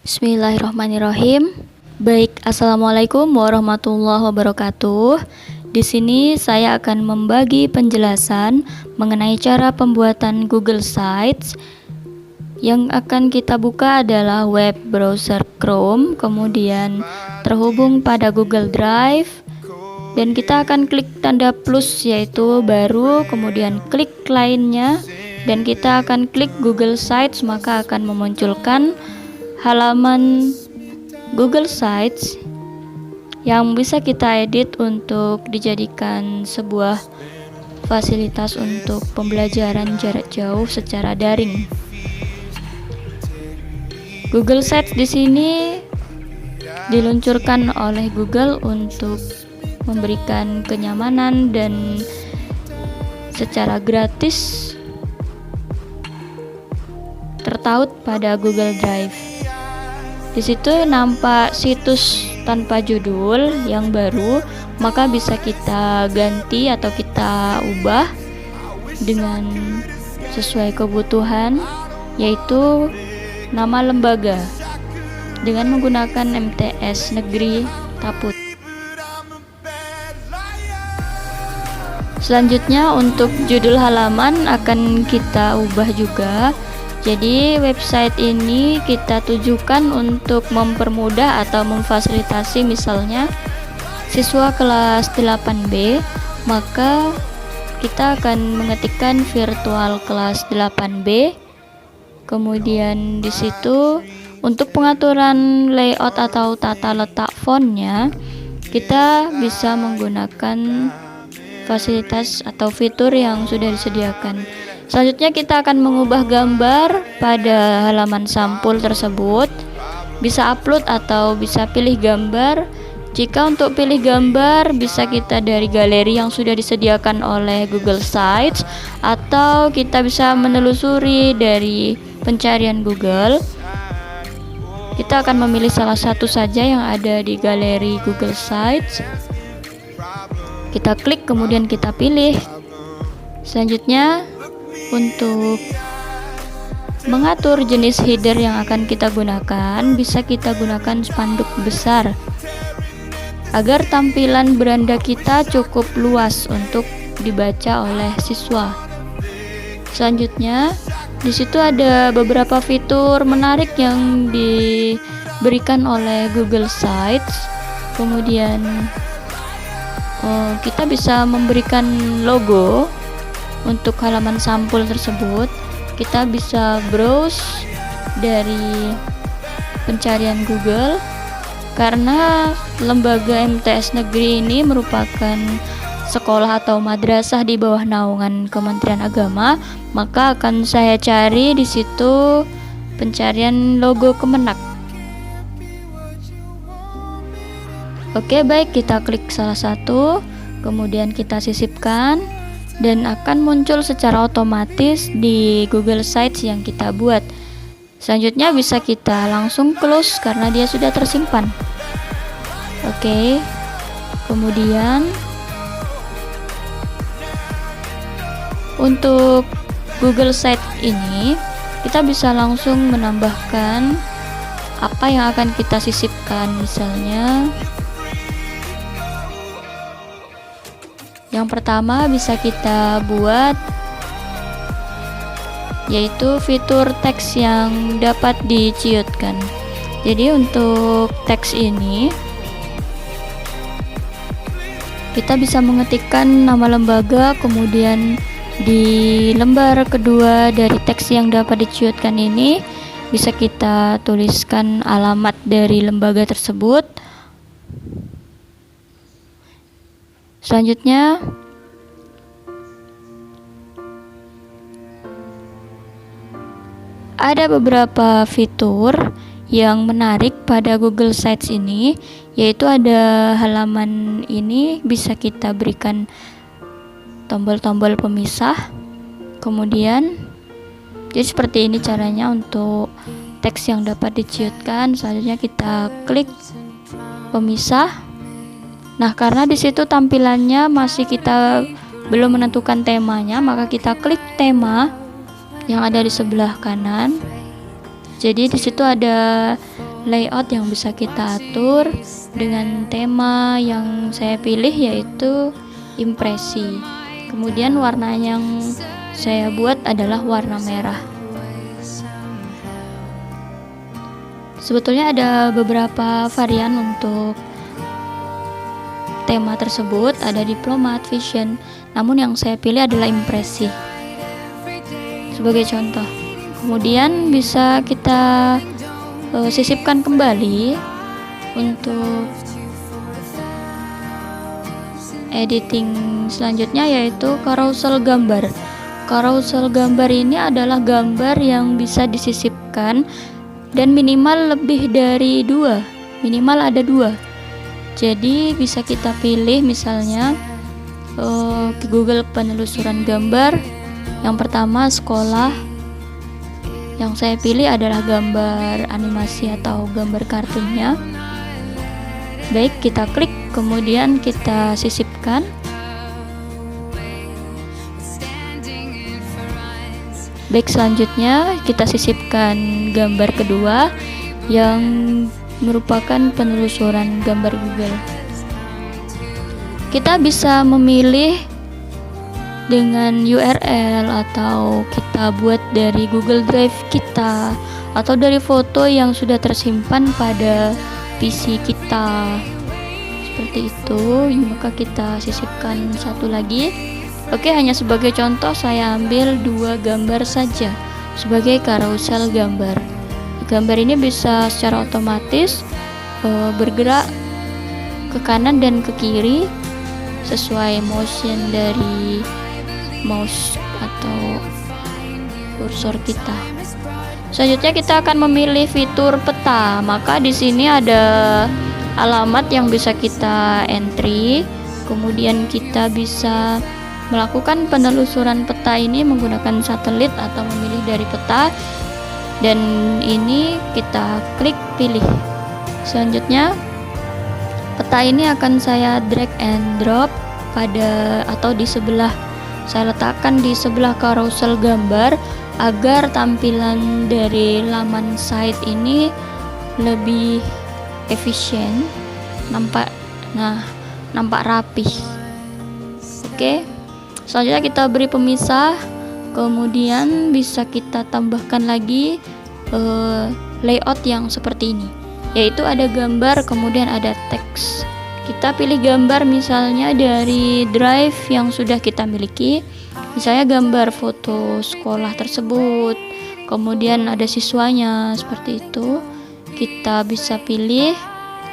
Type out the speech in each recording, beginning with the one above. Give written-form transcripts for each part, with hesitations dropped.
Bismillahirrahmanirrahim. Baik, assalamualaikum warahmatullahi wabarakatuh. Di sini saya akan membagi penjelasan mengenai cara pembuatan Google Sites. Yang akan kita buka adalah web browser Chrome, kemudian terhubung pada Google Drive, dan kita akan klik tanda plus yaitu baru, kemudian klik lainnya, dan kita akan klik Google Sites, maka akan memunculkan halaman Google Sites yang bisa kita edit untuk dijadikan sebuah fasilitas untuk pembelajaran jarak jauh secara daring. Google Sites di sini diluncurkan oleh Google untuk memberikan kenyamanan dan secara gratis tertaut pada Google Drive. Di situ nampak situs tanpa judul yang baru, maka bisa kita ganti atau kita ubah dengan sesuai kebutuhan, yaitu nama lembaga dengan menggunakan MTS Negeri Taput. Selanjutnya untuk judul halaman akan kita ubah juga. Jadi website ini kita tujukan untuk mempermudah atau memfasilitasi misalnya siswa kelas 8B, maka kita akan mengetikkan virtual kelas 8B. Kemudian di situ untuk pengaturan layout atau tata letak fontnya kita bisa menggunakan fasilitas atau fitur yang sudah disediakan. Selanjutnya kita akan mengubah gambar pada halaman sampul tersebut. Bisa upload atau bisa pilih gambar. Jika untuk pilih gambar bisa kita dari galeri yang sudah disediakan oleh Google Sites, atau kita bisa menelusuri dari pencarian Google. Kita akan memilih salah satu saja yang ada di galeri Google Sites. Kita klik kemudian kita pilih. Selanjutnya untuk mengatur jenis header yang akan kita gunakan, bisa kita gunakan spanduk besar agar tampilan beranda kita cukup luas untuk dibaca oleh siswa. Selanjutnya, di situ ada beberapa fitur menarik yang diberikan oleh Google Sites. Kemudian kita bisa memberikan logo untuk halaman sampul tersebut. Kita bisa browse dari pencarian Google. Karena lembaga MTS Negeri ini merupakan sekolah atau madrasah di bawah naungan Kementerian Agama, maka akan saya cari di situ pencarian logo Kemenak. Oke, baik, kita klik salah satu, kemudian kita sisipkan, dan akan muncul secara otomatis di Google Sites yang kita buat. Selanjutnya bisa kita langsung close karena dia sudah tersimpan. Oke, kemudian untuk Google Sites ini kita bisa langsung menambahkan apa yang akan kita sisipkan. Misalnya yang pertama bisa kita buat yaitu fitur teks yang dapat diciutkan. Jadi untuk teks ini kita bisa mengetikkan nama lembaga, kemudian di lembar kedua dari teks yang dapat diciutkan ini bisa kita tuliskan alamat dari lembaga tersebut. Selanjutnya ada beberapa fitur yang menarik pada Google Sites ini, yaitu ada halaman ini bisa kita berikan tombol-tombol pemisah. Kemudian jadi seperti ini caranya untuk teks yang dapat diciutkan. Selanjutnya kita klik pemisah. Nah, karena di situ tampilannya masih kita belum menentukan temanya, maka kita klik tema yang ada di sebelah kanan. Jadi di situ ada layout yang bisa kita atur dengan tema yang saya pilih yaitu impresi. Kemudian warna yang saya buat adalah warna merah. Sebetulnya ada beberapa varian untuk tema tersebut, ada diplomat, vision, namun yang saya pilih adalah impresi sebagai contoh. Kemudian bisa kita sisipkan kembali untuk editing selanjutnya, yaitu carousel gambar. Carousel gambar ini adalah gambar yang bisa disisipkan dan minimal lebih dari 2, minimal ada 2. Jadi bisa kita pilih misalnya ke Google penelusuran gambar. Yang pertama sekolah, yang saya pilih adalah gambar animasi atau gambar kartunnya. Baik, kita klik, kemudian kita sisipkan. Baik, selanjutnya kita sisipkan gambar kedua yang merupakan penelusuran gambar Google. Kita bisa memilih dengan URL atau kita buat dari Google Drive kita atau dari foto yang sudah tersimpan pada PC kita. Seperti itu, maka kita sisipkan satu lagi. Oke, hanya sebagai contoh saya ambil 2 gambar saja sebagai carousel gambar. Gambar ini bisa secara otomatis bergerak ke kanan dan ke kiri sesuai motion dari mouse atau kursor kita. Selanjutnya kita akan memilih fitur peta. Maka di sini ada alamat yang bisa kita entry. Kemudian kita bisa melakukan penelusuran peta ini menggunakan satelit atau memilih dari peta, dan ini kita klik pilih. Selanjutnya peta ini akan saya drag and drop pada atau di sebelah, saya letakkan di sebelah carousel gambar agar tampilan dari laman site ini lebih efisien, nampak rapih. Oke. Selanjutnya kita beri pemisah, kemudian bisa kita tambahkan lagi layout yang seperti ini, yaitu ada gambar kemudian ada teks. Kita pilih gambar misalnya dari drive yang sudah kita miliki, misalnya gambar foto sekolah tersebut, kemudian ada siswanya, seperti itu. Kita bisa pilih,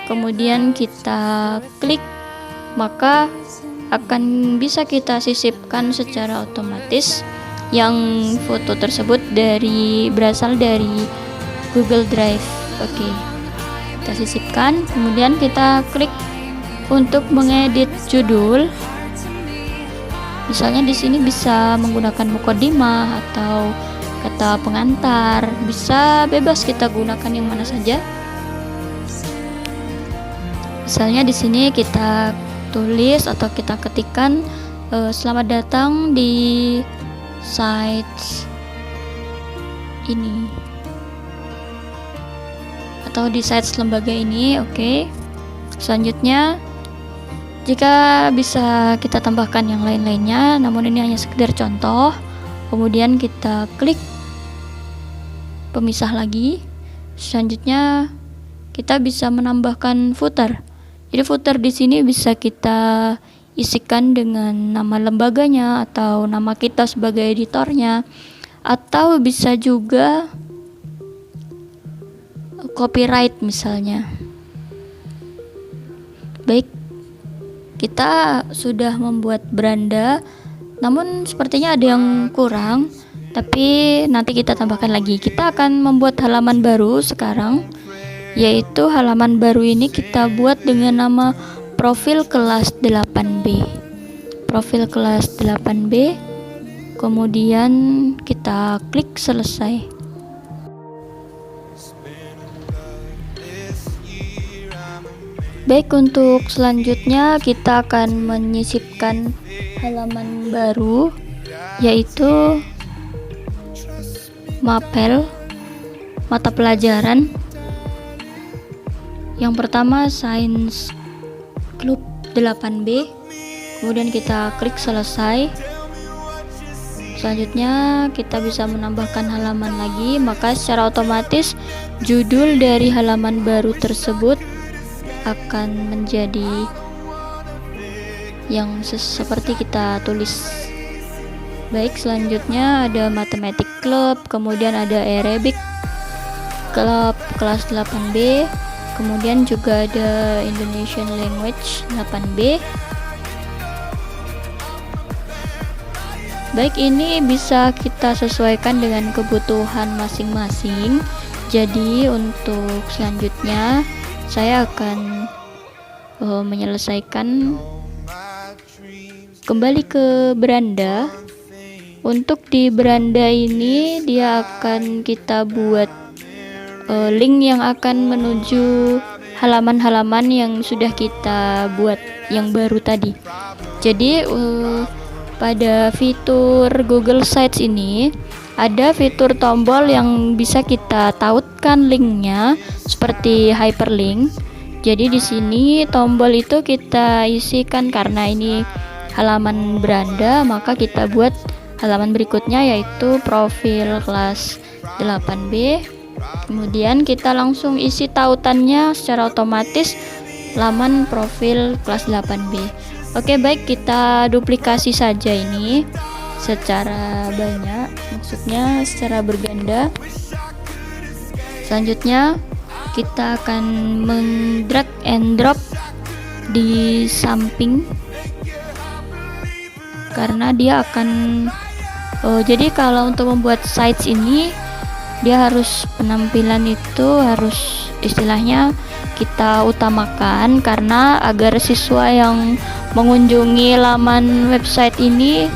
kemudian kita klik, maka akan bisa kita sisipkan secara otomatis yang foto tersebut berasal dari Google Drive. Oke, kita sisipkan, kemudian kita klik untuk mengedit judul. Misalnya di sini bisa menggunakan mukadimah atau kata pengantar, bisa bebas kita gunakan yang mana saja. Misalnya di sini kita tulis atau kita ketikkan selamat datang di site ini atau di site lembaga ini. Oke. Selanjutnya jika bisa kita tambahkan yang lain-lainnya, namun ini hanya sekedar contoh. Kemudian kita klik pemisah lagi. Selanjutnya kita bisa menambahkan footer. Jadi footer di sini bisa kita isikan dengan nama lembaganya atau nama kita sebagai editornya, atau bisa juga copyright misalnya. Baik, kita sudah membuat beranda, namun sepertinya ada yang kurang, tapi nanti kita tambahkan lagi. Kita akan membuat halaman baru sekarang, yaitu halaman baru ini kita buat dengan nama profil kelas 8B. Profil kelas 8B, kemudian kita klik selesai. Baik, untuk selanjutnya kita akan menyisipkan halaman baru, yaitu mapel mata pelajaran. Yang pertama Science Club 8B, kemudian kita klik selesai. Selanjutnya kita bisa menambahkan halaman lagi, maka secara otomatis judul dari halaman baru tersebut akan menjadi yang seperti kita tulis. Baik, selanjutnya ada Mathematic Club, kemudian ada Arabic Club kelas 8B, kemudian juga ada Indonesian Language 8B. Baik, ini bisa kita sesuaikan dengan kebutuhan masing-masing. Jadi untuk selanjutnya saya akan menyelesaikan kembali ke beranda. Untuk di beranda ini dia akan kita buat link yang akan menuju halaman-halaman yang sudah kita buat yang baru tadi. Jadi pada fitur Google Sites ini ada fitur tombol yang bisa kita tautkan linknya seperti hyperlink. Jadi di sini tombol itu kita isikan karena ini halaman beranda, maka kita buat halaman berikutnya yaitu profil kelas 8B. Kemudian kita langsung isi tautannya secara otomatis laman profil kelas 8B. Oke, baik, kita duplikasi saja ini secara banyak, maksudnya secara berganda. Selanjutnya kita akan drag and drop di samping karena dia akan jadi kalau untuk membuat sites ini dia harus penampilan itu harus istilahnya kita utamakan karena agar siswa yang mengunjungi laman website ini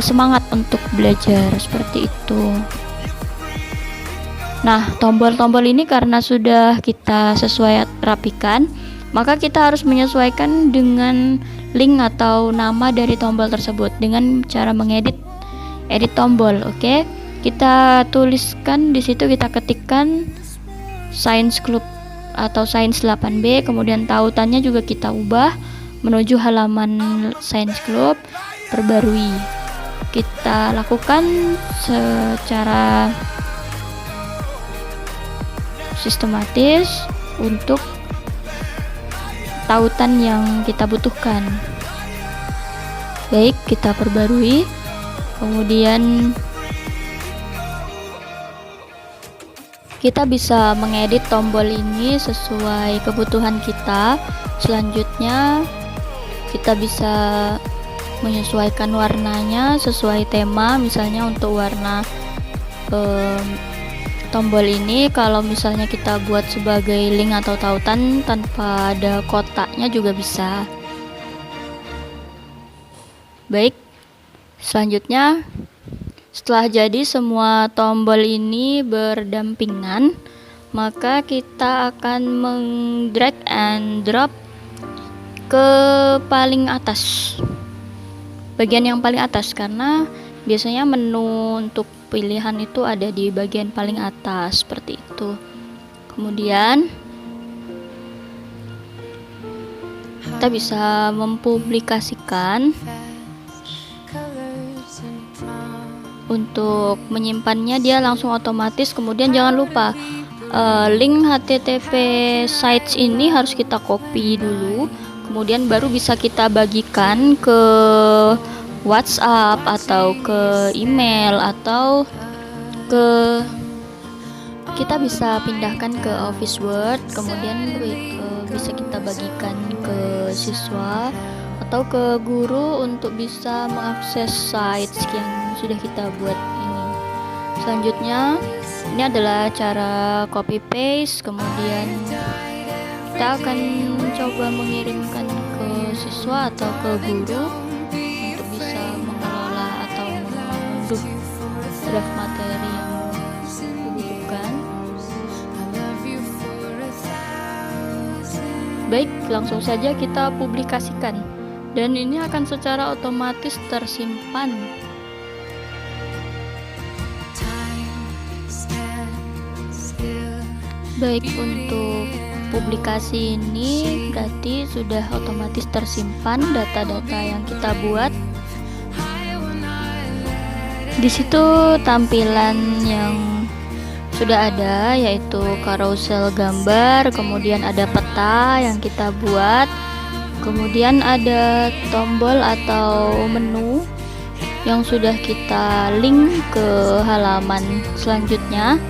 semangat untuk belajar, seperti itu. Nah, tombol-tombol ini karena sudah kita sesuai rapikan, maka kita harus menyesuaikan dengan link atau nama dari tombol tersebut dengan cara mengedit tombol. Oke, kita tuliskan di situ, kita ketikkan Science Club atau Science 8B, kemudian tautannya juga kita ubah menuju halaman Science Club, perbarui. Kita lakukan secara sistematis untuk tautan yang kita butuhkan. Baik, kita perbarui. Kemudian kita bisa mengedit tombol ini sesuai kebutuhan kita. Selanjutnya kita bisa menyesuaikan warnanya sesuai tema. Misalnya untuk warna tombol ini, kalau misalnya kita buat sebagai link atau tautan tanpa ada kotaknya juga bisa. Baik, selanjutnya setelah jadi semua tombol ini berdampingan, maka kita akan drag and drop ke paling atas, bagian yang paling atas, karena biasanya menu untuk pilihan itu ada di bagian paling atas, seperti itu. Kemudian kita bisa mempublikasikan. Untuk menyimpannya dia langsung otomatis. Kemudian jangan lupa link HTTP sites ini harus kita copy dulu, kemudian baru bisa kita bagikan ke WhatsApp atau ke email atau kita bisa pindahkan ke Office Word, kemudian bisa kita bagikan ke siswa atau ke guru untuk bisa mengakses sites yang sudah kita buat ini. Selanjutnya ini adalah cara copy paste, kemudian kita akan coba mengirimkan ke siswa atau ke guru untuk bisa mengelola atau mengunduh draft materi yang dibutuhkan. Baik, langsung saja kita publikasikan dan ini akan secara otomatis tersimpan. Baik, untuk publikasi ini berarti sudah otomatis tersimpan data-data yang kita buat. Di situ tampilan yang sudah ada yaitu carousel gambar, kemudian ada peta yang kita buat, kemudian ada tombol atau menu yang sudah kita link ke halaman selanjutnya.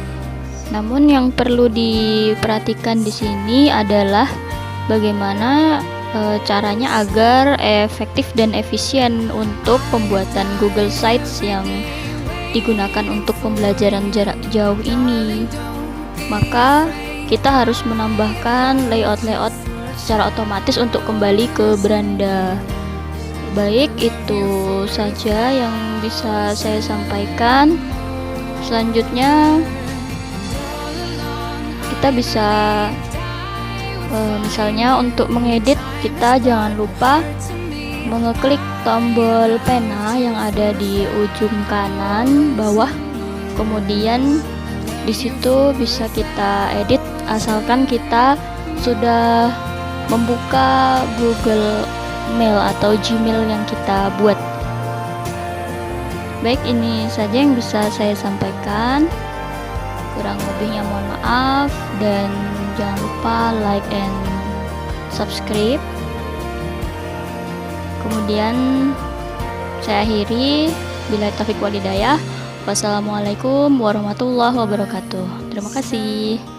Namun yang perlu diperhatikan di sini adalah bagaimana caranya agar efektif dan efisien untuk pembuatan Google Sites yang digunakan untuk pembelajaran jarak jauh ini. Maka kita harus menambahkan layout-layout secara otomatis untuk kembali ke beranda. Baik, itu saja yang bisa saya sampaikan. Selanjutnya kita bisa misalnya untuk mengedit, kita jangan lupa mengeklik tombol pena yang ada di ujung kanan bawah, kemudian di situ bisa kita edit asalkan kita sudah membuka Google Mail atau Gmail yang kita buat. Baik, ini saja yang bisa saya sampaikan, kurang lebihnya mohon maaf, dan jangan lupa like and subscribe. Kemudian saya akhiri, billahi taufiq wal hidayah. Wassalamualaikum warahmatullahi wabarakatuh. Terima kasih.